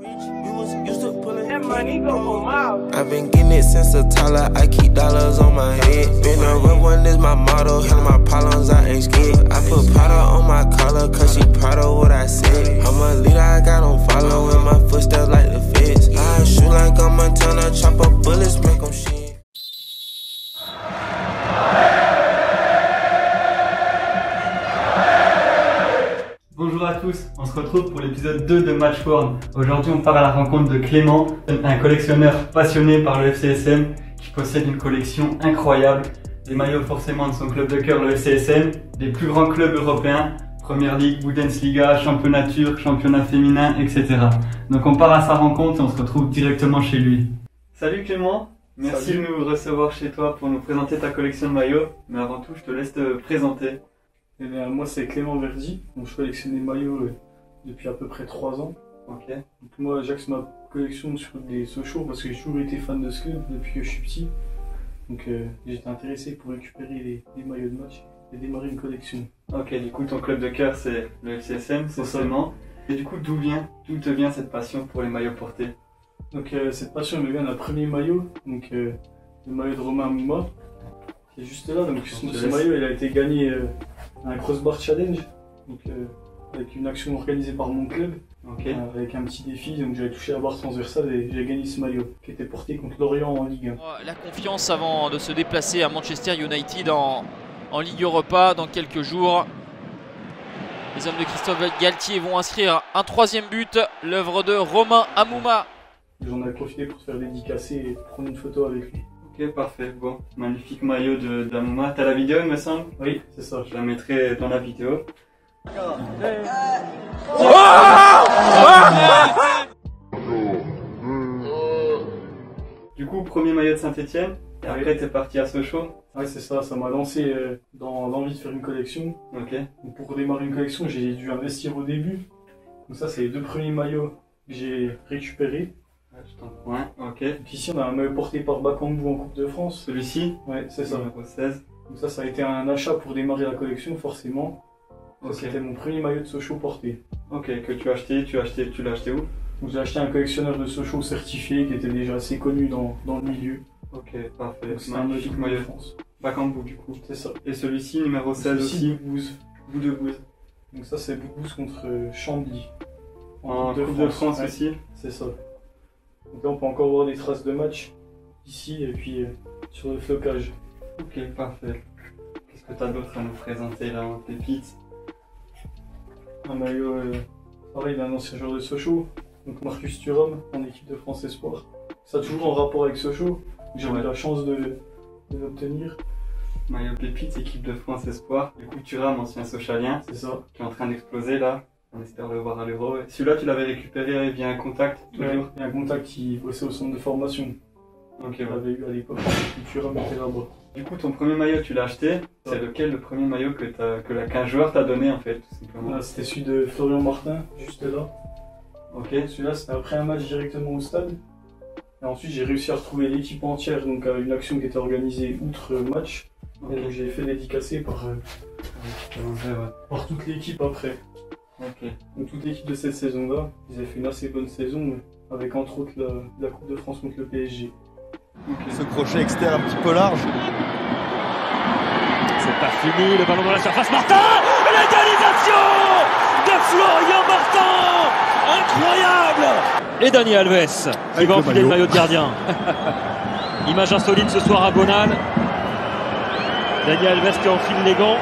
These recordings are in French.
I've been getting it since a toddler. I keep dollars on my head. Been a real one is my motto. Handle my problems, I ain't scared. I put powder on my collar, cause she proud of what I said. I'm a leader, I got on follow in my footsteps like the feds. I shoot like I'm Montana, chop up bullets, make them shit. Bonjour à tous, on se retrouve pour l'épisode 2 de Matchform. Aujourd'hui on part à la rencontre de Clément, un collectionneur passionné par le FCSM qui possède une collection incroyable. Des maillots forcément de son club de cœur, le FCSM, des plus grands clubs européens, Première Ligue, Bundesliga, championnat turc, championnat féminin, etc. Donc on part à sa rencontre et on se retrouve directement chez lui. Salut Clément, merci de nous recevoir chez toi pour nous présenter ta collection de maillots. Mais avant tout je te laisse te présenter. Eh bien, moi c'est Clément Verdi, donc je collectionne des maillots depuis à peu près 3 ans. Ok. Donc moi j'axe ma collection sur des Sochaux parce que j'ai toujours été fan de ce club depuis que je suis petit. Donc j'étais intéressé pour récupérer les maillots de match et démarrer une collection. Ok, du coup ton club de cœur c'est le FCSM forcément. Et du coup d'où te vient cette passion pour les maillots portés? Donc cette passion me vient d'un premier maillot, donc le maillot de Romain Amouma, qui est juste là. Donc ce maillot il a été gagné un crossbar challenge, donc avec une action organisée par mon club, avec un petit défi, donc j'avais touché la barre transversale et j'ai gagné ce maillot qui était porté contre Lorient en Ligue 1. La confiance avant de se déplacer à Manchester United en Ligue Europa dans quelques jours. Les hommes de Christophe Galtier vont inscrire un 3e but, l'œuvre de Romain Amouma. J'en ai profité pour se faire dédicacer et prendre une photo avec lui. Ok, parfait. Bon, magnifique maillot d'Amouma. T'as la vidéo, il me semble? Oui, c'est ça. Je la mettrai dans la vidéo. Du coup, premier maillot de Saint-Etienne. Et après, t'es parti à Sochaux. Ouais, c'est ça. Ça m'a lancé dans l'envie de faire une collection. Ok. Donc, pour démarrer une collection, j'ai dû investir au début. Donc ça, c'est les 2 premiers maillots que j'ai récupérés. Ouais, ok. Donc ici, on a un maillot porté par Bakambu en Coupe de France. Celui-ci? Ouais, c'est ça. Numéro 16. Donc ça a été un achat pour démarrer la collection, forcément. Okay. C'était mon premier maillot de Sochaux porté. Ok, que tu as acheté, tu l'as acheté où? Donc j'ai acheté un collectionneur de Sochaux certifié qui était déjà assez connu dans le milieu. Ok, parfait. C'est un maillot de France. Bakambu du coup. C'est ça. Et celui-ci, numéro 16 aussi? Bout de Bouze. Donc ça c'est Bouze contre Chambly. En Coupe de France aussi? C'est ça. Donc là on peut encore voir des traces de match ici et puis sur le flocage. Ok, parfait. Qu'est-ce que tu as d'autre à nous présenter là en pépite? Un maillot pareil d'un ancien joueur de Sochaux, donc Marcus Thuram en équipe de France Espoir. Ça toujours en rapport avec Sochaux, j'ai eu la chance de l'obtenir. Maillot pépite, équipe de France Espoir. Du coup Thuram, ancien Sochalien, c'est ça, qui est en train d'exploser là. On espère le voir à l'Euro. Celui-là, tu l'avais récupéré via un contact toujours? Ouais, il y a un contact qui bossait au centre de formation. Ok, on l'avait eu à l'époque, Thuram était là-bas. Du coup, ton premier maillot, tu l'as acheté. C'est lequel le premier maillot qu'un joueur t'a donné en fait, tout simplement? C'était celui de Florian Martin, juste là. Ok. Celui-là, c'était après un match directement au stade. Et ensuite, j'ai réussi à retrouver l'équipe entière, donc à une action qui était organisée outre match. Okay. Et donc, j'ai fait dédicacer par toute l'équipe après. Ok. Donc toute l'équipe de cette saison-là, ils avaient fait une assez bonne saison, avec entre autres la Coupe de France contre le PSG. Okay. Ce crochet externe un petit peu large. C'est pas fini, le ballon dans la surface, Martin! L'égalisation de Florian Martin! Incroyable! Et Dani Alves, qui va enfiler le maillot de gardien. Image insolite ce soir à Bonal. Dani Alves qui enfile les gants.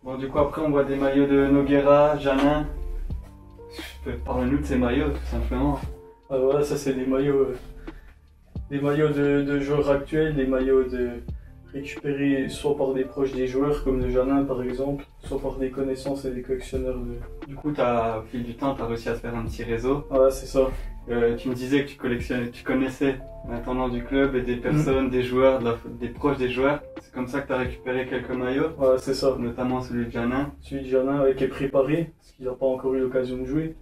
Bon, du coup, après, on voit des maillots de Nogueira, Janin. Parle-nous de ces maillots, tout simplement. Ah, voilà, ça, c'est des maillots de joueurs actuels, des maillots récupérés soit par des proches des joueurs, comme de Janin par exemple, soit par des connaissances et des collectionneurs. Du coup, au fil du temps, tu as réussi à se faire un petit réseau. Ah, c'est ça. Tu me disais que tu connaissais l'intendant du club et des personnes, des joueurs, des proches des joueurs. C'est comme ça que tu as récupéré quelques maillots. Ouais, c'est ça. Notamment celui de Janin. Celui de Janin qui est préparé, parce qu'il n'a pas encore eu l'occasion de jouer.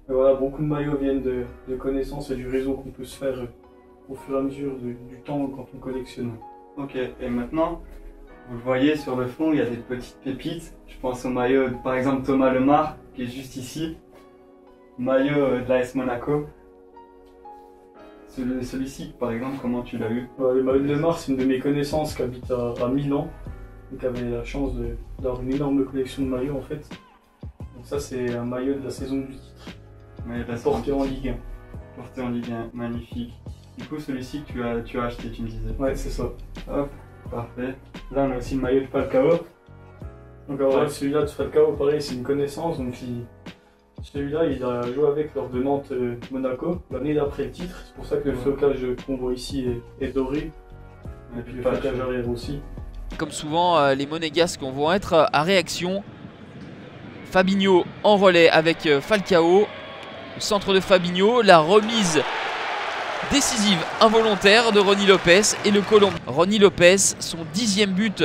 Mais voilà, beaucoup de maillots viennent de connaissances et du réseau qu'on peut se faire au fur et à mesure du temps quand on collectionne. Ok, et maintenant, vous le voyez sur le fond, il y a des petites pépites. Je pense au maillot, par exemple Thomas Lemar, qui est juste ici. maillot de l'AS Monaco. Celui-ci, par exemple, comment tu l'as eu? Le maillot de Neymar, c'est une de mes connaissances qui habite à Milan. Donc avait la chance d'avoir une énorme collection de maillots en fait. Donc ça c'est un maillot de la saison du titre. Ouais, porté en Ligue 1. Porté en Ligue 1, magnifique. Du coup celui-ci que tu as acheté, tu me disais. Ouais, c'est ça. Hop, parfait. Là on a aussi le maillot de Falcao. Donc alors celui-là de Falcao, pareil, c'est une connaissance. Donc celui-là il a joué avec lors de Nantes Monaco l'année d'après le titre. C'est pour ça que le flocage qu'on voit ici est doré. Et puis le flocage arrière aussi. Comme souvent, les Monégasques vont être à réaction. Fabinho en relais avec Falcao. Le centre de Fabinho, la remise décisive involontaire de Rony Lopez et le Colombe. Rony Lopez, son 10e but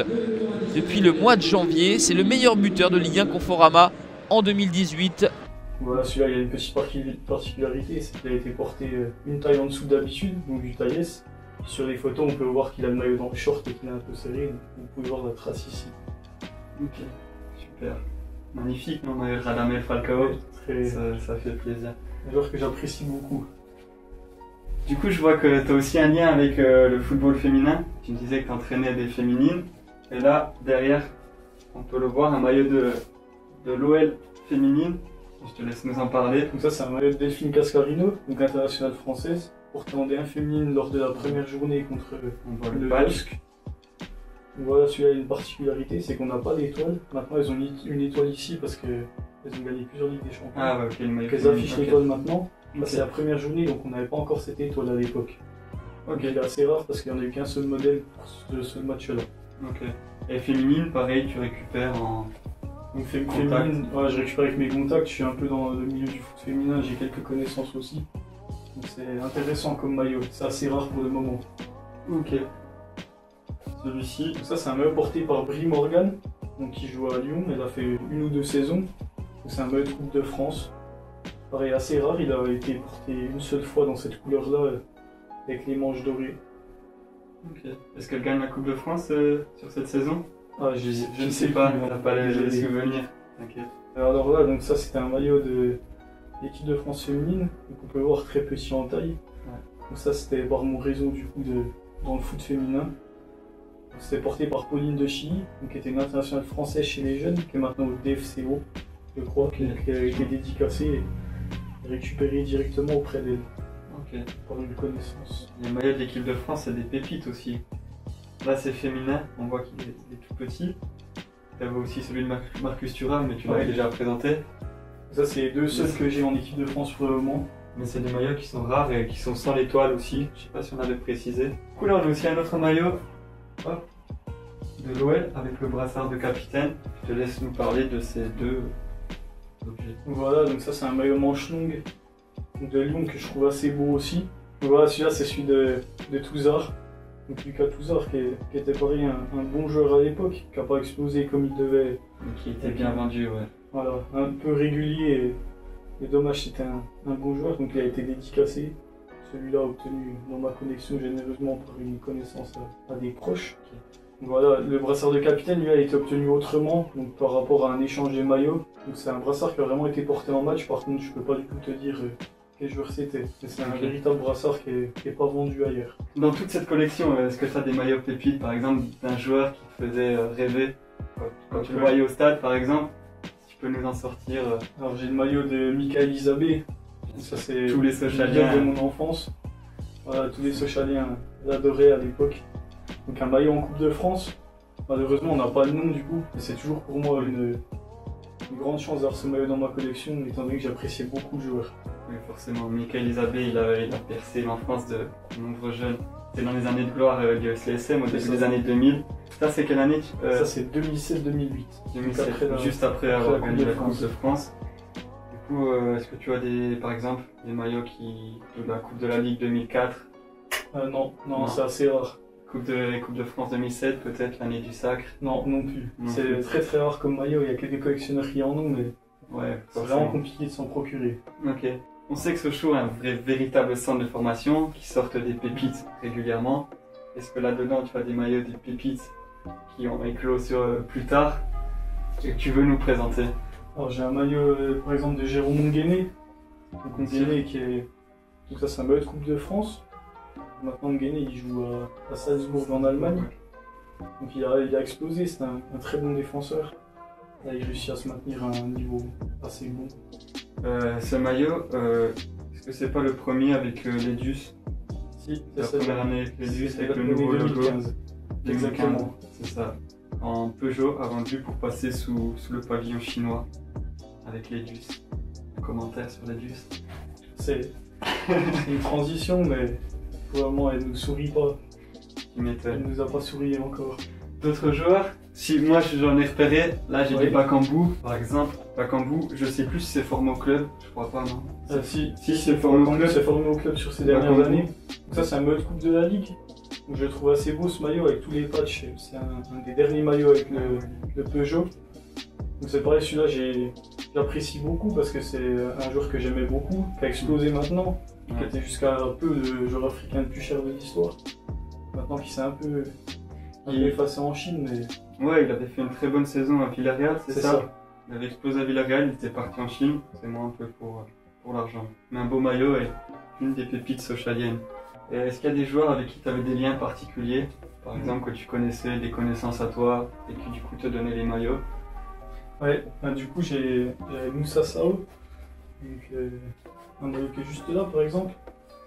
depuis le mois de janvier. C'est le meilleur buteur de Ligue 1 Conforama en 2018. Voilà, celui-là il a une petite particularité, c'est qu'il a été porté une taille en dessous d'habitude, donc du taille S. Sur les photos, on peut voir qu'il a le maillot dans le short et qu'il est un peu serré. Donc vous pouvez voir la trace ici. Ok, super. Magnifique, mon maillot de Radamel Falcao. Ça fait plaisir. Un joueur que j'apprécie beaucoup. Du coup, je vois que tu as aussi un lien avec le football féminin. Tu me disais que tu entraînais des féminines. Et là, derrière, on peut le voir, un maillot de l'OL féminine. Je te laisse nous en parler. Donc ça, c'est un maillot de Delphine Cascarino, donc internationale française, porté en D1 féminine lors de la première journée contre le LOSC. Voilà, celui-là a une particularité, c'est qu'on n'a pas d'étoile. Maintenant, elles ont une étoile ici parce qu'elles ont gagné plusieurs Ligues des Champions. Ah ouais, ok, le maillot. Elles affichent l'étoile maintenant. C'est la première journée, donc on n'avait pas encore cette étoile à l'époque. Ok, il est assez rare parce qu'il n'y en a eu qu'un seul modèle pour ce match-là. Ok. Et féminine, pareil, tu récupères en... Donc féminine, ouais, je récupère avec mes contacts, je suis un peu dans le milieu du foot féminin, j'ai quelques connaissances aussi. Donc c'est intéressant comme maillot, c'est assez rare pour le moment. Ok. Celui-ci, ça c'est un maillot porté par Brie Morgan, donc qui joue à Lyon, elle a fait 1 ou 2 saisons. C'est un maillot de Coupe de France. Pareil, assez rare, il a été porté une seule fois dans cette couleur-là, avec les manches dorées. Ok. Est-ce qu'elle gagne la Coupe de France sur cette saison? Ah, je ne sais pas, on n'a pas les souvenirs. Okay. Alors là, donc ça c'était un maillot de l'équipe de France féminine, donc on peut voir très petit en taille. Ouais. Donc ça c'était par mon réseau du coup dans le foot féminin. C'était porté par Pauline de Chilly, qui était une internationale française chez les jeunes, qui est maintenant au DFCO, je crois, qui a été dédicacée et récupérée directement auprès d'elle. Ok. Par une connaissance. Les maillots de l'équipe de France, c'est des pépites aussi. Là c'est féminin, on voit qu'il est tout petit. Tu avais aussi celui de Marcus Thuram, mais tu l'avais déjà présenté. Ça c'est les deux seuls que j'ai en équipe de France pour le moment. Mais c'est des maillots qui sont rares et qui sont sans l'étoile aussi. Je sais pas si on avait précisé. Du coup là on a aussi un autre maillot de l'OL avec le brassard de capitaine. Je te laisse nous parler de ces deux objets. Voilà, donc ça c'est un maillot manche longue de Lyon que je trouve assez beau aussi. Donc voilà, celui-là c'est celui de Touzard. Donc Lucas Touzard qui était pareil un bon joueur à l'époque, qui n'a pas explosé comme il devait. Qui était bien vendu, ouais. Voilà, un peu régulier et dommage, c'était un bon joueur, donc il a été dédicacé. Celui-là obtenu dans ma connexion généreusement par une connaissance à des proches. Donc voilà, le brassard de capitaine lui a été obtenu autrement, donc par rapport à un échange de maillots. Donc c'est un brassard qui a vraiment été porté en match, par contre je peux pas du tout te dire quel joueur c'était. C'est un véritable brassard qui est pas vendu ailleurs. Dans toute cette collection, est-ce que tu as des maillots pépites, par exemple, d'un joueur qui te faisait rêver quand tu le voyais au stade, par exemple? Si tu peux nous en sortir. Alors j'ai le maillot de Michael Isabé. Ça c'est tous les Sochaliens de mon enfance. Voilà, tous les Sochaliens l'adoraient à l'époque. Donc un maillot en Coupe de France. Malheureusement on n'a pas le nom du coup, mais c'est toujours pour moi une grande chance d'avoir ce maillot dans ma collection, étant donné que j'appréciais beaucoup le joueur. Oui, forcément. Michael Isabé, il a percé l'enfance de nombreux jeunes. C'est dans les années de gloire du FCSM, au début des années 2000. Ça, c'est quelle année Ça, c'est 2007-2008. Juste après avoir gagné la Coupe de France. Du coup, est-ce que tu as par exemple, des maillots de la Coupe de la Ligue 2004? Non, c'est assez rare. Coupe de France 2007, peut-être l'année du Sacre? Non, non plus. C'est très très rare comme maillot. Il y a quelques collectionneurs qui en ont, mais ouais, c'est vraiment compliqué de s'en procurer. Ok. On sait que Sochaux est un véritable centre de formation qui sortent des pépites régulièrement. Est-ce que là-dedans tu as des maillots, des pépites qui ont éclos plus tard et que tu veux nous présenter? Alors j'ai un maillot par exemple de Jérôme Monguené. Donc Nguéné qui est... Donc ça c'est un maillot de Coupe de France. Maintenant Nguéné il joue à Salzbourg en Allemagne. Donc il a explosé, c'est un très bon défenseur. Là, il réussit à se maintenir à un niveau assez bon. Ce maillot, est-ce que c'est pas le premier avec les Dus? Si, c'est la première année avec les Dus, avec le nouveau logo. 2015. Exactement. C'est ça. En Peugeot a vendu pour passer sous le pavillon chinois avec les Dus. Un commentaire sur les Dus? C'est une transition, mais vraiment elle nous sourit pas. Elle nous a pas souri encore. D'autres joueurs? Si moi j'en ai repéré, là j'ai dit Bakambu par exemple. Bakambu, je sais plus si c'est formé au club, je crois pas, non? Si c'est formé au club, c'est formé au club sur ces dernières années. Donc ça c'est un maillot de Coupe de la Ligue. Donc je le trouve assez beau ce maillot avec tous les patchs. C'est un des derniers maillots avec le Peugeot. Donc c'est pareil, celui-là j'apprécie beaucoup parce que c'est un joueur que j'aimais beaucoup, qui a explosé maintenant, qui était jusqu'à un peu le joueur africain le plus cher de l'histoire. Maintenant qu'il s'est un peu effacé en Chine, mais... Ouais, il avait fait une très bonne saison à Villarreal, c'est ça. Il avait explosé à Villarreal, il était parti en Chine, c'est moins un peu pour l'argent. Mais un beau maillot et une des pépites sochaliennes. Et est-ce qu'il y a des joueurs avec qui tu avais des liens particuliers? Par exemple, que tu connaissais, des connaissances à toi, et qui du coup te donnaient les maillots? Ouais, du coup j'avais Moussa Sao, donc un maillot qui est juste là par exemple.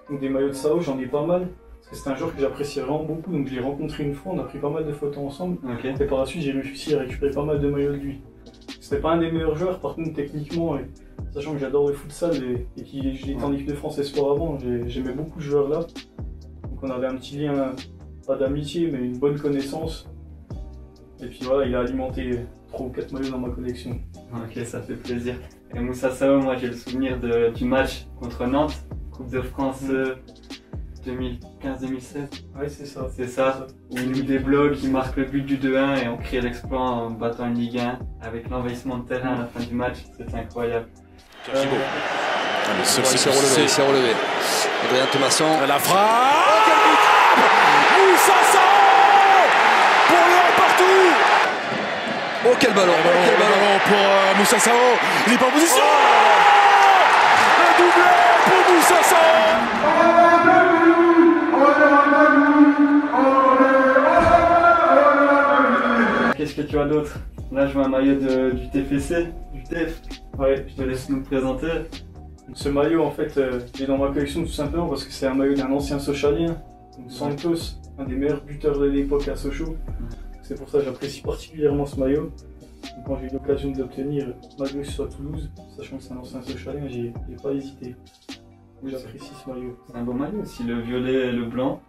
Donc des maillots de Sao, j'en ai pas mal. C'est un joueur que j'apprécie vraiment beaucoup, donc je l'ai rencontré une fois, on a pris pas mal de photos ensemble. Et par la suite j'ai réussi à récupérer pas mal de maillots de lui. C'était pas un des meilleurs joueurs, par contre techniquement, sachant que j'adore le futsal et qu'il était en équipe de France Espoir avant, j'aimais beaucoup ce joueur là. Donc on avait un petit lien, pas d'amitié, mais une bonne connaissance. Et puis voilà, il a alimenté 3 ou 4 maillots dans ma collection. Ok, ça fait plaisir. Et Moussa Sao, moi j'ai le souvenir du match contre Nantes, Coupe de France 2015-2016. Ouais, c'est ça. C'est ça, où il nous débloque, il marque le but du 2-1 et on crée l'exploit en battant une Ligue 1 avec l'envahissement de terrain à la fin du match, c'était incroyable. C'est relevé. Adrien Thomasson. La frappe. Moussa Sao pour le 1 partout. Oh quel ballon, quel ballon pour Moussa Sao. Il est pas en position. Le doublé pour Moussa Sao. Qu'est-ce que tu as d'autre? Là je vois un maillot du TFC, du TF. Ouais, je te laisse nous le présenter. Donc, ce maillot en fait, il est dans ma collection tout simplement parce que c'est un maillot d'un ancien Sochalien, donc Santos, un des meilleurs buteurs de l'époque à Sochaux. C'est pour ça que j'apprécie particulièrement ce maillot. Donc, quand j'ai eu l'occasion de l'obtenir, malgré que ce soit à Toulouse, sachant que c'est un ancien Sochalien, j'ai pas hésité. J'apprécie ce maillot. C'est un beau maillot aussi, le violet et le blanc.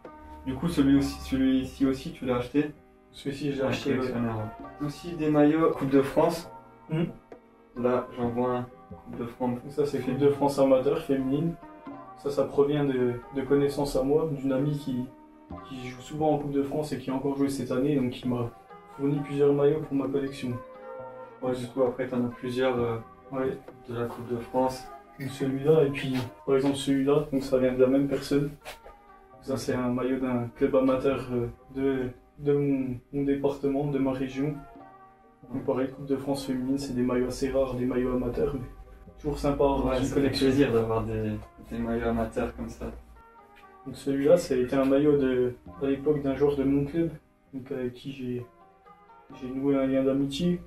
Du coup celui-ci aussi tu l'as acheté? Celui-ci j'ai acheté. Aussi des maillots Coupe de France. Là j'en vois un Coupe de France. Ça c'est Coupe de France amateur féminine. Ça provient de connaissances à moi, d'une amie qui joue souvent en Coupe de France et qui a encore joué cette année, donc qui m'a fourni plusieurs maillots pour ma collection. Ouais, du coup après t'en as plusieurs de la Coupe de France. Celui-là et puis par exemple celui-là, donc ça vient de la même personne. Ça c'est un maillot d'un club amateur de mon département, de ma région. Donc pareil, Coupe de France féminine, c'est des maillots assez rares, des maillots amateurs, mais toujours sympa dans une collection. Ça fait plaisir d'avoir des maillots amateurs comme ça. Donc celui-là, c'était un maillot à l'époque d'un joueur de mon club, donc avec qui j'ai noué un lien d'amitié.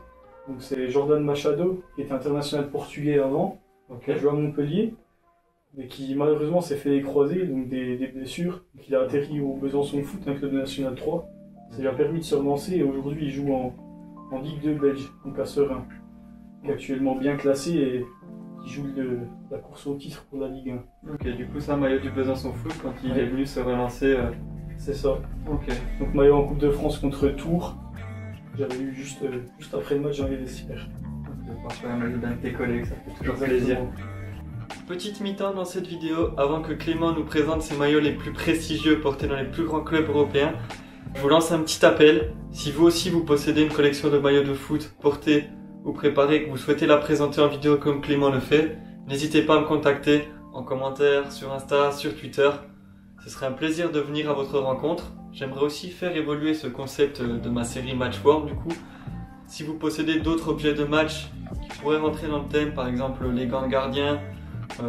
Donc c'est Jordan Machado, qui était international portugais avant, qui a joué à Montpellier, mais qui malheureusement s'est fait croiser, donc des blessures. Donc, il a atterri au Besançon Foot, un club de National 3. Ça lui a permis de se relancer et aujourd'hui il joue en Ligue 2 belge, donc à Serein, qui est actuellement bien classé et qui joue la course au titre pour la Ligue 1. Ok, du coup c'est un maillot du Besançon Foot quand il est venu se relancer. C'est ça. Ok. Donc maillot en Coupe de France contre Tours. J'avais eu juste après le match dans les vestiaires. Parfois un maillot d'un de tes collègues, ça fait toujours plaisir. Petite mi-temps dans cette vidéo, avant que Clément nous présente ses maillots les plus prestigieux portés dans les plus grands clubs européens. Je vous lance un petit appel. Si vous aussi vous possédez une collection de maillots de foot portés ou préparés, que vous souhaitez la présenter en vidéo comme Clément le fait, n'hésitez pas à me contacter en commentaire sur Insta, sur Twitter. Ce serait un plaisir de venir à votre rencontre. J'aimerais aussi faire évoluer ce concept de ma série Matchworm du coup. Si vous possédez d'autres objets de match qui pourraient rentrer dans le thème, par exemple les gants de gardien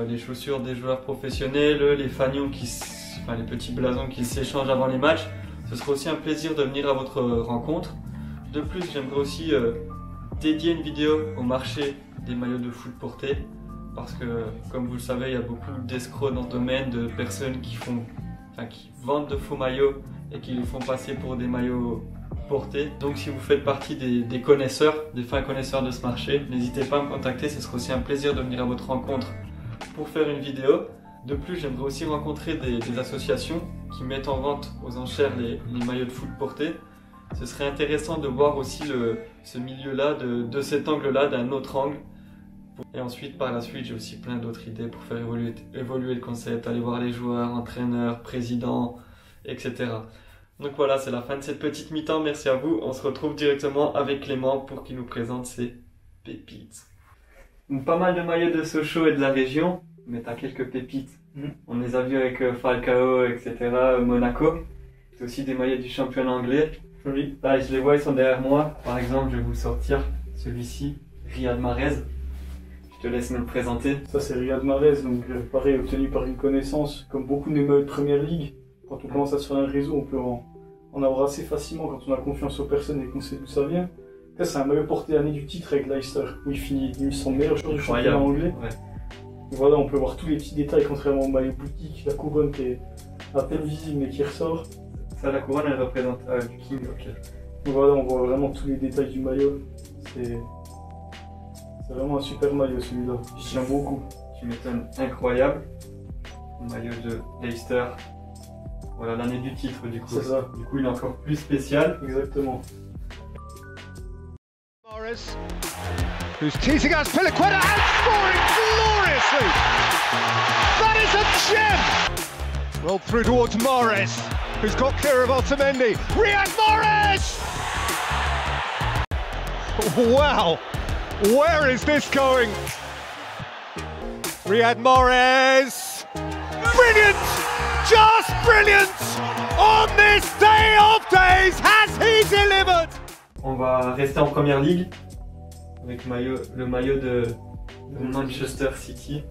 les chaussures des joueurs professionnels, les fanions les petits blasons qui s'échangent avant les matchs. Ce sera aussi un plaisir de venir à votre rencontre. De plus, j'aimerais aussi dédier une vidéo au marché des maillots de foot portés, parce que, comme vous le savez, il y a beaucoup d'escrocs dans ce domaine, de personnes qui vendent de faux maillots et qui les font passer pour des maillots portés. Donc si vous faites partie des connaisseurs, des fins connaisseurs de ce marché, n'hésitez pas à me contacter, ce sera aussi un plaisir de venir à votre rencontre pour faire une vidéo. De plus, j'aimerais aussi rencontrer des associations qui mettent en vente aux enchères les maillots de foot portés. Ce serait intéressant de voir aussi ce milieu-là, de cet angle-là, d'un autre angle. Et ensuite, par la suite, j'ai aussi plein d'autres idées pour faire évoluer le concept, aller voir les joueurs, entraîneurs, présidents, etc. Donc voilà, c'est la fin de cette petite mi-temps. Merci à vous. On se retrouve directement avec Clément pour qu'il nous présente ses pépites. Donc, pas mal de maillots de Sochaux et de la région, mais t'as quelques pépites. On les a vus avec Falcao, etc., Monaco. C'est aussi des maillots du championnat anglais. Oui. Là, je les vois, ils sont derrière moi. Par exemple, je vais vous sortir celui-ci, Riyad Mahrez. Je te laisse me le présenter. Ça, c'est Riyad Mahrez, donc pareil, obtenu par une connaissance. Comme beaucoup de maillots de première ligue, quand on commence à se faire un réseau, on peut en avoir assez facilement quand on a confiance aux personnes et qu'on sait d'où ça vient. Ça, c'est un maillot porté l'année du titre avec Leicester, où il finit, il me semble, meilleur joueur du championnat anglais. Ouais. Voilà, on peut voir tous les petits détails, contrairement au maillot boutique, la couronne qui est à peine visible mais qui ressort. Ça, la couronne, elle représente du King, ok. Voilà, on voit vraiment tous les détails du maillot. C'est vraiment un super maillot celui-là, je tiens beaucoup. Tu m'étonnes, incroyable. Le maillot de Leicester. Voilà, l'année du titre du coup. C'est ça. Du coup, il est encore plus spécial. Exactement. Morris, who's teasing us, Piliqueta and scoring gloriously! That is a gem! Rolled through towards Morris, who's got clear of Otamendi. Riyad Mahrez! Wow! Where is this going? Riyad Mahrez! Brilliant! Just brilliant! On this day of days, has he delivered? On va rester en première ligue avec le maillot de Manchester City,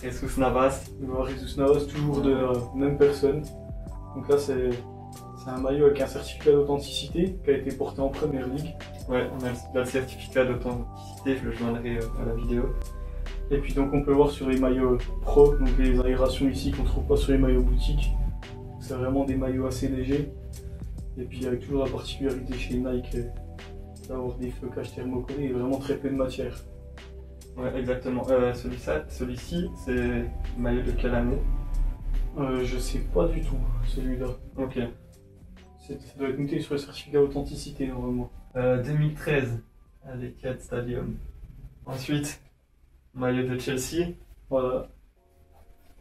Jesus Navas. Jesus Navas, toujours de la même personne. Donc là, c'est un maillot avec un certificat d'authenticité qui a été porté en première ligue. Ouais, on a le certificat d'authenticité, je le joindrai à la vidéo. Et puis donc on peut voir sur les maillots pro, donc les aérations ici qu'on ne trouve pas sur les maillots boutiques. C'est vraiment des maillots assez légers. Et puis avec toujours la particularité chez Nike d'avoir des flocages thermocollés et vraiment très peu de matière. Ouais, exactement. Celui-ci, c'est le maillot de quelle année? Je sais pas du tout, celui-là. Ok. Ça doit être noté sur le certificat d'authenticité normalement. 2013, à l'Etihad Stadium. Ensuite, maillot de Chelsea. Voilà.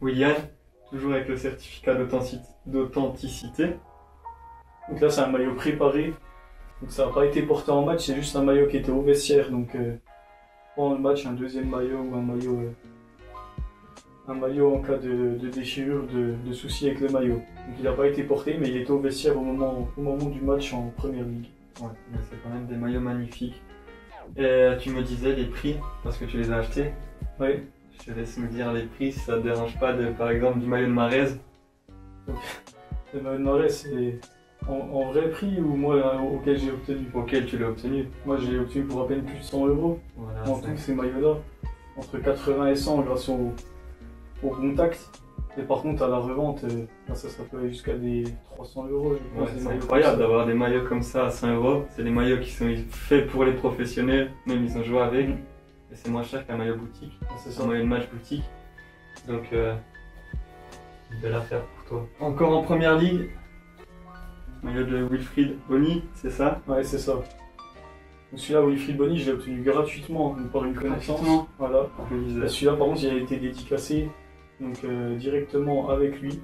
Willian, toujours avec le certificat d'authenticité. Donc là, c'est un maillot préparé. Donc ça n'a pas été porté en match, c'est juste un maillot qui était au vestiaire. Donc pendant le match, un deuxième maillot ou un maillot en cas de déchirure, de soucis avec le maillot. Donc il n'a pas été porté, mais il était au vestiaire au moment du match en première ligue. Ouais, mais c'est quand même des maillots magnifiques. Et tu me disais les prix, parce que tu les as achetés. Oui. Je te laisse me dire les prix si ça ne te dérange pas, par exemple du maillot de Mahrez. Le maillot de Mahrez, c'est en vrai prix ou moi auquel j'ai obtenu? Auquel tu l'as obtenu. Moi j'ai obtenu pour à peine plus de 100 €. Voilà, en tout ces maillots-là, entre 80 et 100 grâce au contact. Et par contre à la revente, ça peut aller jusqu'à des 300 €. Je pense, c'est incroyable d'avoir des maillots comme ça à 100 €. C'est des maillots qui sont faits pour les professionnels, même ils ont joué avec. Et c'est moins cher qu'un maillot boutique. C'est un maillot de match boutique. Donc une belle affaire pour toi. Encore en première ligue, maillot de Wilfried Bony, c'est ça? Ouais, c'est ça. Donc celui-là, Wilfried Bony, je l'ai obtenu gratuitement par une connaissance. Voilà. Celui-là, par contre, il a été dédicacé donc, directement avec lui,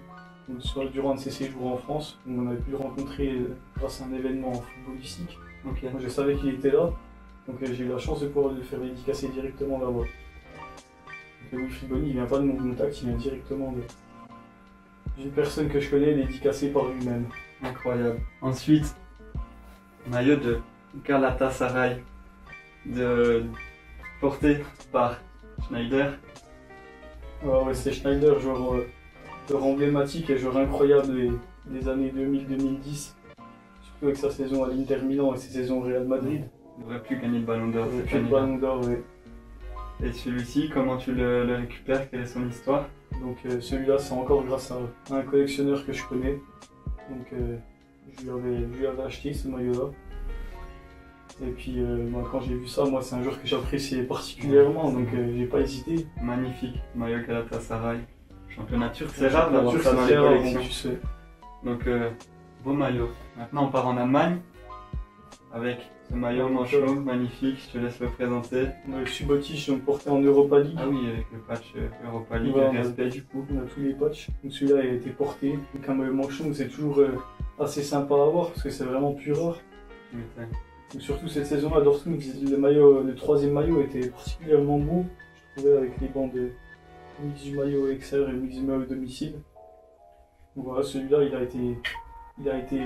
donc, durant un de ses séjours en France. Donc, on avait pu le rencontrer grâce à un événement footballistique. Okay. Donc, je savais qu'il était là, donc j'ai eu la chance de pouvoir le faire dédicacer directement là-bas. Wilfried Bony, il vient pas de mon contact, il vient directement d'une personne que je connais, dédicacée par lui-même. Incroyable. Ensuite, maillot de Ouais, c'est Schneider, joueur emblématique et joueur incroyable des années 2000-2010. Surtout avec sa saison à l'Inter Milan et ses saisons au Real Madrid. Il aurait pu gagner le Ballon d'Or. Il aurait pu le Ballon d'Or, oui. Et celui-ci, comment tu le récupères? Quelle est son histoire? Donc celui-là, c'est encore grâce à un collectionneur que je connais. Donc je lui avais acheté ce maillot-là. Et puis quand j'ai vu ça, moi c'est un joueur que j'appréciais particulièrement, donc j'ai pas hésité. Magnifique, maillot Galatasaray, championnat turc, c'est rare d'avoir ça dans les rare, collections. tu sais. Donc beau maillot. Maintenant on part en Allemagne avec ce maillot manche longue magnifique, je te laisse le présenter. On a Subotic, donc porté en Europa League. Ah oui, avec le patch Europa League, ouais, respect du coup. On a tous les patchs, donc celui-là il a été porté. Donc un maillot manche longue, c'est toujours assez sympa à avoir parce que c'est vraiment plus rare. Donc surtout cette saison à Dortmund, le troisième maillot était particulièrement beau, je trouvais, avec les bandes mix du maillot extérieur et mix du maillot domicile. Donc voilà, celui-là il a été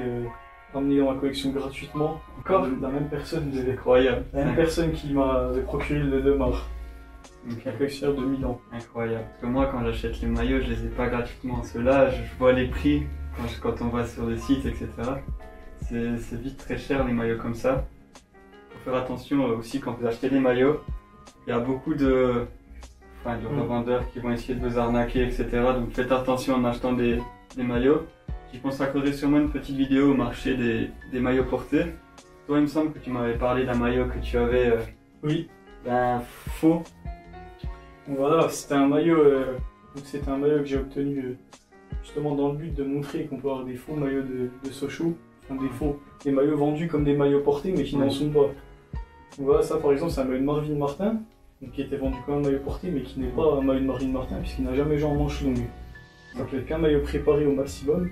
amené dans ma collection gratuitement. Encore la même personne, incroyable. La même personne qui m'a procuré le Demar. Donc un collectionneur de Milan. Incroyable. Parce que moi quand j'achète les maillots, je les ai pas gratuitement. Ceux-là, je vois les prix quand on va sur le site, etc. C'est vite très cher les maillots comme ça. Faut faire attention aussi quand vous achetez des maillots. Il y a beaucoup de revendeurs qui vont essayer de vous arnaquer, etc. Donc faites attention en achetant des maillots. J'y consacrerai sûrement une petite vidéo au marché des maillots portés. Toi, il me semble que tu m'avais parlé d'un maillot que tu avais. Oui. D'un faux. Voilà, c'était un maillot que j'ai obtenu justement dans le but de montrer qu'on peut avoir des faux maillots de Sochaux. Enfin, des maillots vendus comme des maillots portés mais qui n'en sont pas. Donc voilà, ça par exemple c'est un maillot de Marvin Martin, donc, qui était vendu comme un maillot porté mais qui n'est pas un maillot de Marvin Martin puisqu'il n'a jamais joué en manche longue. Ça peut être qu'un maillot préparé au maximum.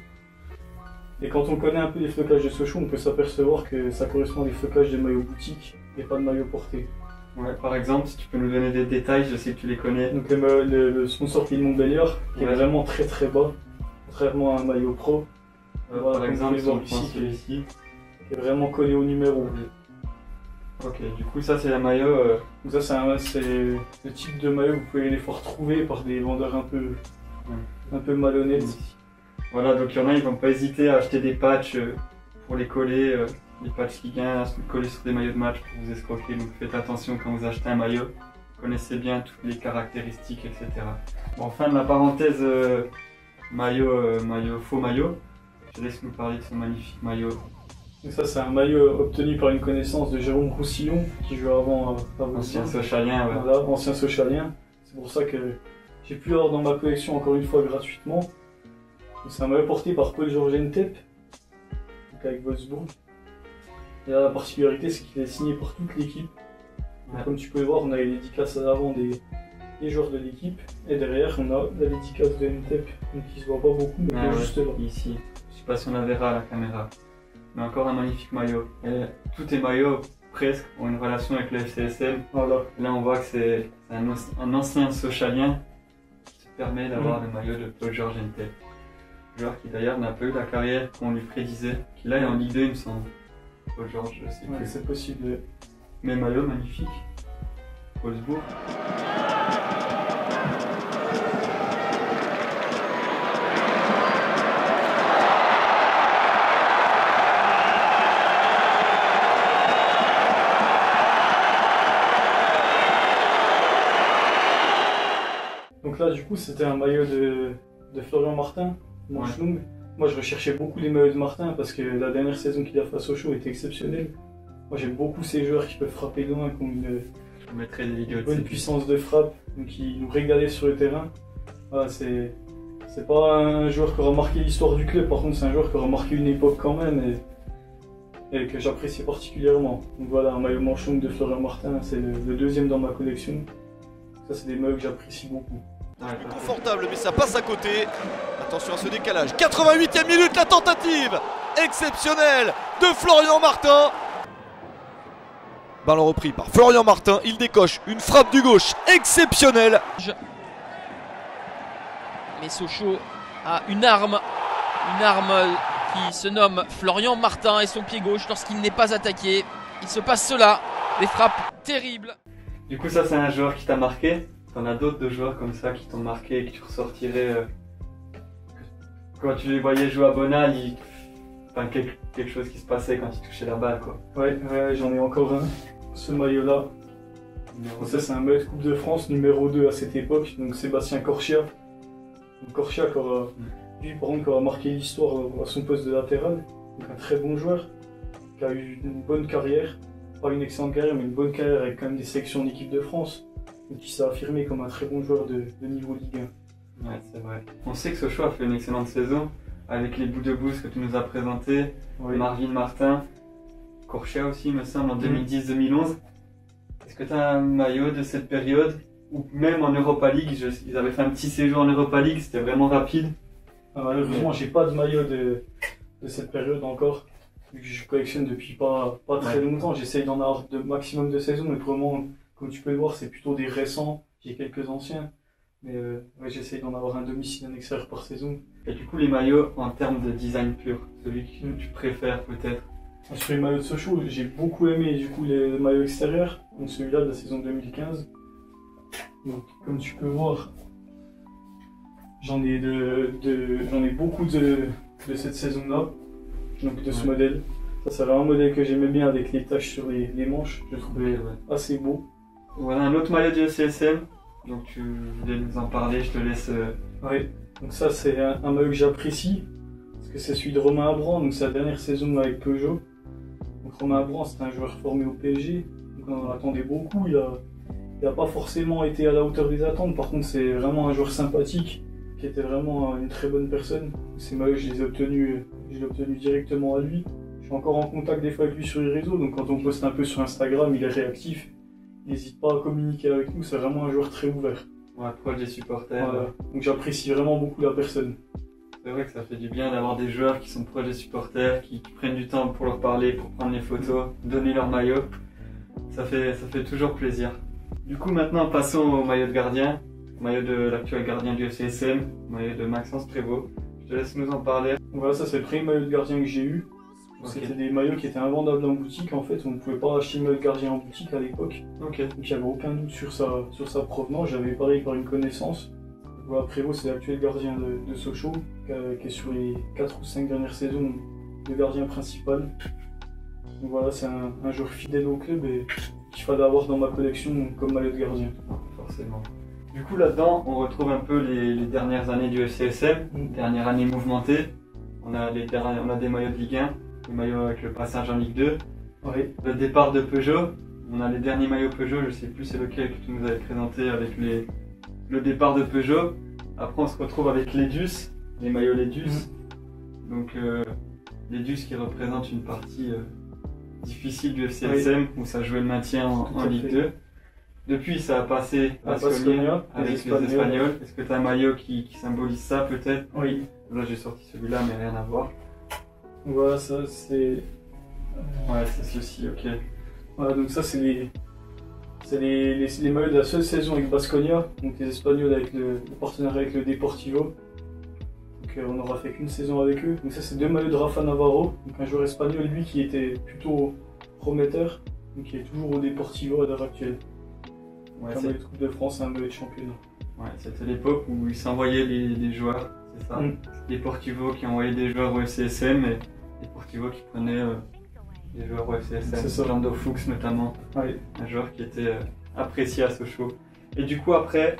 Et quand on connaît un peu les flocages de Sochaux, on peut s'apercevoir que ça correspond à des flocages de maillots boutiques et pas de maillots portés. Ouais, par exemple, si tu peux nous donner des détails, je sais que tu les connais. Donc le sponsor Phil Montbéliard, qui est vraiment très très bas, contrairement à un maillot pro. Voilà, par exemple, si on prend celui-ci, qui est vraiment collé au numéro. Ok, du coup ça c'est un maillot. Donc ça c'est le type de maillot que vous pouvez les fois retrouver par des vendeurs un peu malhonnêtes. Voilà, donc il y en a, ils vont pas hésiter à acheter des patchs pour les coller, les patchs Ligue 1, à se coller sur des maillots de match pour vous escroquer. Donc faites attention quand vous achetez un maillot, connaissez bien toutes les caractéristiques, etc. Bon, fin de la parenthèse faux maillot. Je laisse nous parler de ce magnifique maillot. Donc ça c'est un maillot obtenu par une connaissance de Jérôme Roussillon qui jouait avant à ancien Sochalien. Ouais. Voilà, ancien Sochalien. C'est pour ça que j'ai pu l'avoir dans ma collection encore une fois gratuitement. C'est un maillot porté par Paul-Georges Ntep, avec Wolfsburg. Et là, la particularité c'est qu'il est signé par toute l'équipe. Ouais. Comme tu peux le voir, on a les dédicaces à l'avant des joueurs de l'équipe et derrière on a la dédicace de Ntep, donc il se voit pas beaucoup mais juste là. Ici. Je sais pas si on la verra à la caméra. Mais encore un magnifique maillot. Et tous tes maillots, presque, ont une relation avec le FCSM. Voilà. Là, on voit que c'est un ancien Sochalien qui te permet d'avoir le maillot de Paul-Georges Ntep. Joueur qui d'ailleurs n'a pas eu la carrière qu'on lui prédisait. Qui là est en Ligue 2, il me semble. Paul-Georges, je sais plus. C'est possible. Mais maillot magnifique. Wolfsburg. Donc là du coup c'était un maillot de Florian Martin, manche longue. Moi je recherchais beaucoup les maillots de Martin parce que la dernière saison qu'il a fait à Sochaux était exceptionnelle. Moi j'aime beaucoup ces joueurs qui peuvent frapper loin, qui ont une bonne puissance de frappe, donc qui nous régalaient sur le terrain. Voilà, c'est pas un joueur qui aura marqué l'histoire du club, par contre c'est un joueur qui aura marqué une époque quand même et que j'apprécie particulièrement. Donc voilà, un maillot manche longue de Florian Martin, c'est le deuxième dans ma collection. Ça c'est des maillots que j'apprécie beaucoup. Confortable mais ça passe à côté. Attention à ce décalage. 88e minute, la tentative exceptionnelle de Florian Martin. Ballon repris par Florian Martin. Il décoche une frappe du gauche exceptionnelle. Mais Sochaux a une arme qui se nomme Florian Martin et son pied gauche lorsqu'il n'est pas attaqué. Il se passe cela, des frappes terribles. Du coup ça c'est un joueur qui t'a marqué. t'en as d'autres de joueurs comme ça qui t'ont marqué et que tu ressortirais quand tu les voyais jouer à Bonal, enfin, quelque chose qui se passait quand ils touchaient la balle, quoi. Ouais, j'en ai encore un. Ce maillot-là. Ça, c'est un maillot de Coupe de France, numéro 2 à cette époque, donc Sébastien Corchia. Donc, Corchia, lui, par contre, qui a marqué l'histoire à son poste de latéral. Donc, un très bon joueur, qui a eu une bonne carrière. Pas une excellente carrière, mais une bonne carrière avec quand même des sélections d'équipe de France. Donc, qui s'est affirmé comme un très bon joueur de niveau Ligue 1. Ouais, c'est vrai. On sait que Sochaux a fait une excellente saison avec les bouts de boost que tu nous as présentés, oui. Marvin Martin, Corchia aussi, il me semble, en 2010-2011. Est-ce que tu as un maillot de cette période, ou même en Europa League, ils avaient fait un petit séjour en Europa League, c'était vraiment rapide. Malheureusement, j'ai pas de maillot de cette période encore, vu que je collectionne depuis pas très longtemps. J'essaye d'en avoir de maximum de saisons, mais pour le moment, comme tu peux le voir, c'est plutôt des récents. J'ai quelques anciens, mais j'essaye d'en avoir un domicile, un extérieur par saison. Et du coup, les maillots en termes de design pur, celui que tu préfères peut-être? Sur les maillots de Sochaux, j'ai beaucoup aimé du coup les maillots extérieurs, donc celui-là de la saison 2015. Donc, comme tu peux voir, j'en ai beaucoup de cette saison-là, donc de ce modèle. Ça, c'est vraiment un modèle que j'aimais bien avec les taches sur les manches, je le trouvais assez beau. Voilà un autre maillot du FCSM, donc tu voulais nous en parler, je te laisse. Oui, donc ça c'est un maillot que j'apprécie, parce que c'est celui de Romain Abran, donc c'est la dernière saison avec Peugeot. Donc Romain Abran, c'est un joueur formé au PSG, donc on en attendait beaucoup, il n'a pas forcément été à la hauteur des attentes, par contre c'est vraiment un joueur sympathique, qui était vraiment une très bonne personne. Ces maillots, je les ai obtenus directement à lui. Je suis encore en contact des fois avec lui sur les réseaux, donc quand on poste un peu sur Instagram, il est réactif. Il n'hésite pas à communiquer avec nous, c'est vraiment un joueur très ouvert. Ouais, proche des supporters. Voilà. Donc j'apprécie vraiment beaucoup la personne. C'est vrai que ça fait du bien d'avoir des joueurs qui sont proches des supporters, qui prennent du temps pour leur parler, pour prendre les photos, donner leur maillot. Ça fait toujours plaisir. Du coup maintenant passons au maillot de gardien, au maillot de l'actuel gardien du FCSM, au maillot de Maxence Prévost. Je te laisse nous en parler. Voilà, ça c'est le premier maillot de gardien que j'ai eu. C'était des maillots qui étaient invendables en boutique, en fait on ne pouvait pas acheter le maillot de gardien en boutique à l'époque. Donc il n'y avait aucun doute sur sa provenance, j'avais parlé par une connaissance. Voilà, Prévost c'est l'actuel gardien de Sochaux, qui est sur les 4 ou 5 dernières saisons le gardien principal. Donc voilà, c'est un joueur fidèle au club et qu'il fallait avoir dans ma collection comme maillot de gardien. Forcément. Du coup là-dedans on retrouve un peu les dernières années du FCSM, dernière année mouvementée. On a des maillots de Ligue 1. Le maillot avec le passage en Ligue 2, le départ de Peugeot, on a les derniers maillots Peugeot, je sais plus c'est lequel que tu nous avais présenté avec le départ de Peugeot. Après on se retrouve avec l'Edus, les maillots l'Edus, donc l'Edus qui représente une partie difficile du FCSM où ça jouait le maintien en Ligue 2. Depuis ça a passé à Baskonia avec les Espagnols. Est-ce que tu as un maillot qui symbolise ça peut-être? Oui. Là j'ai sorti celui-là mais rien à voir. Voilà, ça c'est... Ouais, c'est ceci, ok. Voilà, donc ça c'est les maillots de la seule saison avec Baskonia, donc les Espagnols avec le partenariat avec le Deportivo. Donc on n'aura fait qu'une saison avec eux. Donc ça c'est deux maillots de Rafa Navarro, donc un joueur espagnol lui qui était plutôt prometteur, donc qui est toujours au Deportivo à l'heure actuelle. Ouais, un maillot de Coupe de France et un maillot de championnat. Ouais, c'était l'époque où ils s'envoyaient les joueurs. C'est ça. Deportivo qui envoyait des joueurs au FCSM et Deportivo qui prenait des joueurs au FCSM. C'est ça. Lando Fuchs notamment. Oui. Un joueur qui était apprécié à Sochaux. Et du coup après,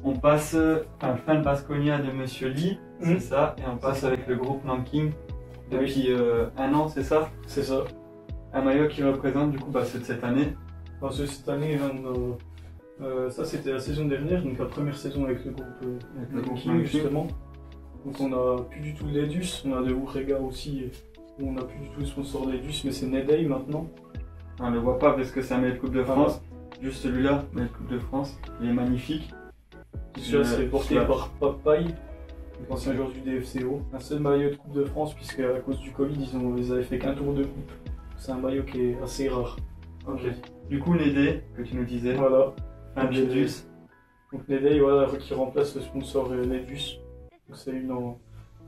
on passe à la fin de Baskonia de Monsieur Lee, c'est ça, et on passe avec le groupe Nanking depuis un an, c'est ça? C'est ça. Un maillot qui représente du coup ceux de cette année. Ceux de cette année, ça c'était la saison dernière, donc la première saison avec le groupe Nanking justement. Donc on n'a plus du tout l'Edus, on a de Urega aussi, où on n'a plus du tout le sponsor de l'Edus, mais c'est Nedey maintenant. On ne le voit pas parce que c'est un maillot de Coupe de France, juste celui-là, maillot de Coupe de France, il est magnifique. Celui-là c'est porté par Papaye, ancien joueur du DFCO. Un seul maillot de Coupe de France, puisque à cause du Covid, ils avaient fait qu'un tour de coupe. C'est un maillot qui est assez rare. Ok. Du coup Nedey, que tu nous disais. Voilà. Un Ledus. Donc Nedey, voilà, qui remplace le sponsor Ledus. C'est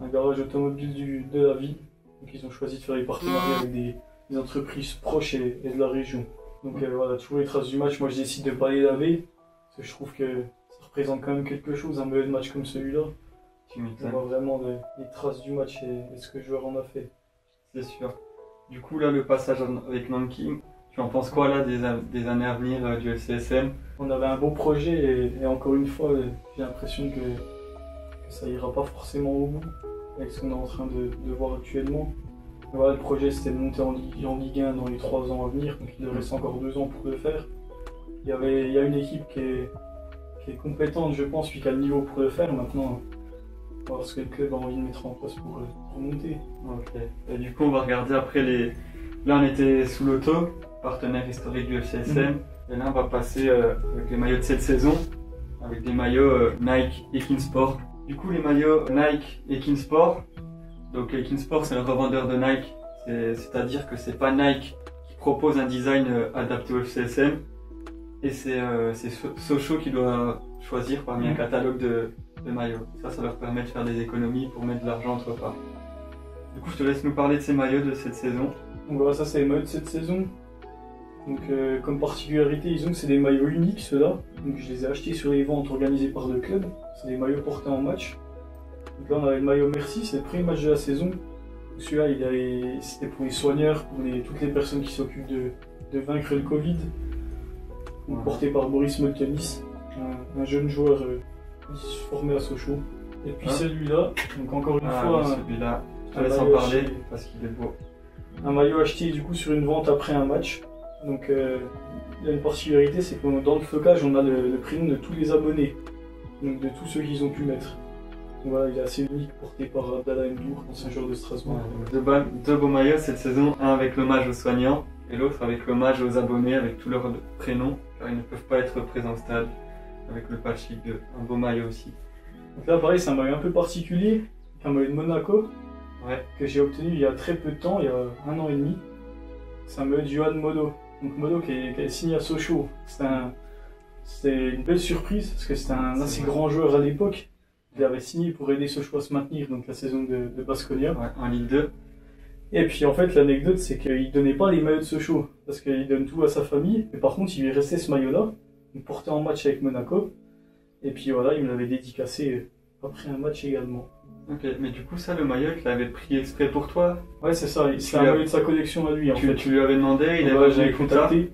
un garage automobile de la ville. Donc ils ont choisi de faire des partenariats avec des entreprises proches et de la région. Donc voilà, toujours les traces du match, moi je décide de ne pas les laver. Parce que je trouve que ça représente quand même quelque chose, un maillot de match comme celui-là. On voit vraiment les traces du match et ce que le joueur en a fait. C'est sûr. Du coup, là, le passage avec Nanking, tu en penses quoi là des années à venir du FCSM? On avait un beau projet et encore une fois, j'ai l'impression que ça ira pas forcément au bout avec ce qu'on est en train de voir actuellement. Mais voilà, le projet c'était de monter en Ligue 1 dans les 3 ans à venir, donc il reste encore 2 ans pour le faire. Il y a une équipe qui est compétente, je pense, puis qui a le niveau pour le faire. Maintenant, on va voir ce que le club a envie de mettre en place pour monter. Ok. Et du coup, on va regarder après Là, on était sous l'auto, partenaire historique du FCSM. Et là, on va passer avec les maillots de cette saison, avec des maillots Nike Ekinsport. Du coup, les maillots Nike Ekinsport, donc Ekinsport, c'est le revendeur de Nike. C'est-à-dire que c'est pas Nike qui propose un design adapté au FCSM. Et c'est Sochaux qui doit choisir parmi un catalogue de maillots. Ça leur permet de faire des économies pour mettre de l'argent entre part. Du coup, je te laisse nous parler de ces maillots de cette saison. Donc voilà, ça c'est les maillots de cette saison. Donc comme particularité, ils ont que c'est des maillots uniques ceux-là. Donc je les ai achetés sur les ventes organisées par le club. C'est des maillots portés en match. Donc là on avait le maillot Merci, c'est le premier match de la saison. Celui-là c'était pour les soigneurs, pour toutes les personnes qui s'occupent de vaincre le Covid. Donc, porté par Boris Moltenis, un jeune joueur formé à Sochaux. Et puis celui-là, donc encore une fois, celui-là, je te laisse en parler parce qu'il est beau. Un maillot acheté du coup sur une vente après un match. Donc il y a une particularité, c'est que dans le flocage on a le prénom de tous les abonnés, donc de tous ceux qu'ils ont pu mettre. Donc voilà, il est assez unique, porté par Abdallah Mdour, ancien joueur de Strasbourg. Deux beaux maillots cette saison, un avec l'hommage aux soignants et l'autre avec l'hommage aux abonnés avec tous leurs prénoms, car ils ne peuvent pas être présents au stade, avec le patch Ligue 2, un beau maillot aussi. Donc là pareil, c'est un maillot un peu particulier, un maillot de Monaco, que j'ai obtenu il y a très peu de temps, il y a 1 an et demi. C'est un maillot de Johan Modo. Donc Modo qui est signé à Sochaux. C'était une belle surprise parce que c'était un assez grand joueur à l'époque. Il avait signé pour aider Sochaux à se maintenir, donc la saison de Baskonia. En Ligue 2. Et puis en fait l'anecdote c'est qu'il donnait pas les maillots de Sochaux parce qu'il donne tout à sa famille. Mais par contre il lui restait ce maillot là, porté en match avec Monaco. Et puis voilà, il me l'avait dédicacé après un match également. Ok, mais du coup ça, le maillot, tu l'avais pris exprès pour toi? Ouais, c'est ça, c'est un maillot de sa collection à lui en fait. Tu lui avais demandé, il avait j'avais contacté.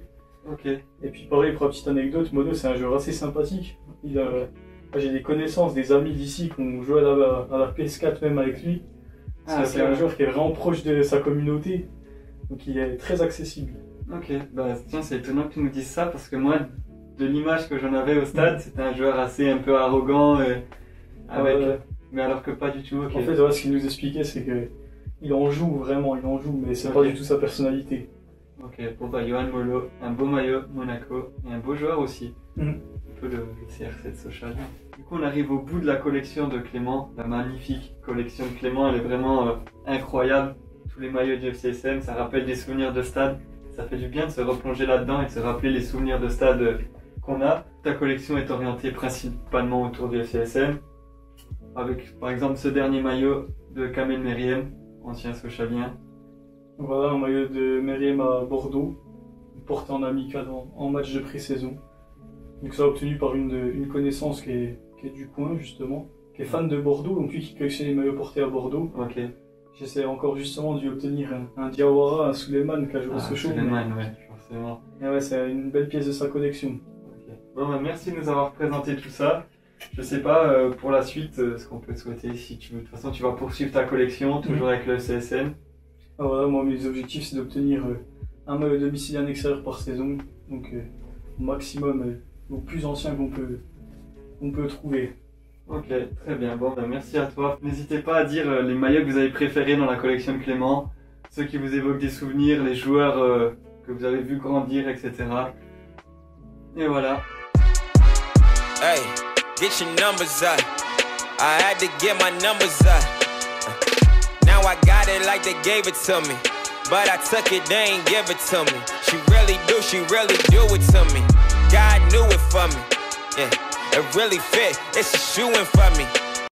Ok. Et puis pareil, pour la petite anecdote, Modo c'est un joueur assez sympathique. J'ai des connaissances, des amis d'ici qui ont joué à la PS4 même avec lui. C'est un joueur qui est vraiment proche de sa communauté, donc il est très accessible. Ok, bah tiens, c'est étonnant que tu nous dises ça parce que moi, de l'image que j'en avais au stade, c'était un joueur assez un peu arrogant, mais alors que pas du tout. Okay. En fait, voilà, ce qu'il nous expliquait, c'est qu'il en joue vraiment, mais c'est pas du tout sa personnalité. Ok, bon bah Johan Molo, un beau maillot Monaco et un beau joueur aussi. Un peu le CR7 Sochaux. Du coup, on arrive au bout de la collection de Clément, la magnifique collection de Clément, elle est vraiment incroyable. Tous les maillots du FCSM, ça rappelle des souvenirs de stade. Ça fait du bien de se replonger là-dedans et de se rappeler les souvenirs de stade qu'on a. Ta collection est orientée principalement autour du FCSM, avec par exemple ce dernier maillot de Kamel Meriem, ancien Sochalien. Voilà un maillot de Meriem à Bordeaux, porté en amical en match de pré-saison. Donc ça obtenu par une connaissance qui est du coin justement, qui est fan de Bordeaux, donc lui qui collectionne les maillots portés à Bordeaux. Ok. J'essaie encore justement de lui obtenir un Diawara, un Suleiman qui a joué au Sochaux. Suleiman, ouais, forcément. Et ouais, c'est une belle pièce de sa collection. Okay. Bon, bah, merci de nous avoir présenté tout ça. Je sais pas pour la suite ce qu'on peut te souhaiter si tu veux. De toute façon, tu vas poursuivre ta collection, toujours avec le FCSM. Ah, voilà, moi mes objectifs c'est d'obtenir un maillot domicilié en extérieur par saison, donc au maximum au plus ancien qu'on peut trouver. Ok, très bien. Bon, ben, merci à toi. N'hésitez pas à dire les maillots que vous avez préférés dans la collection de Clément, ceux qui vous évoquent des souvenirs, les joueurs que vous avez vu grandir, etc. Et voilà. Hey, get your numbers up. I had to get my numbers up. Now I got it like they gave it to me. But I took it, they ain't give it to me. She really do it to me. God knew it for me. Yeah. It really fit, it's a shoe-in for me.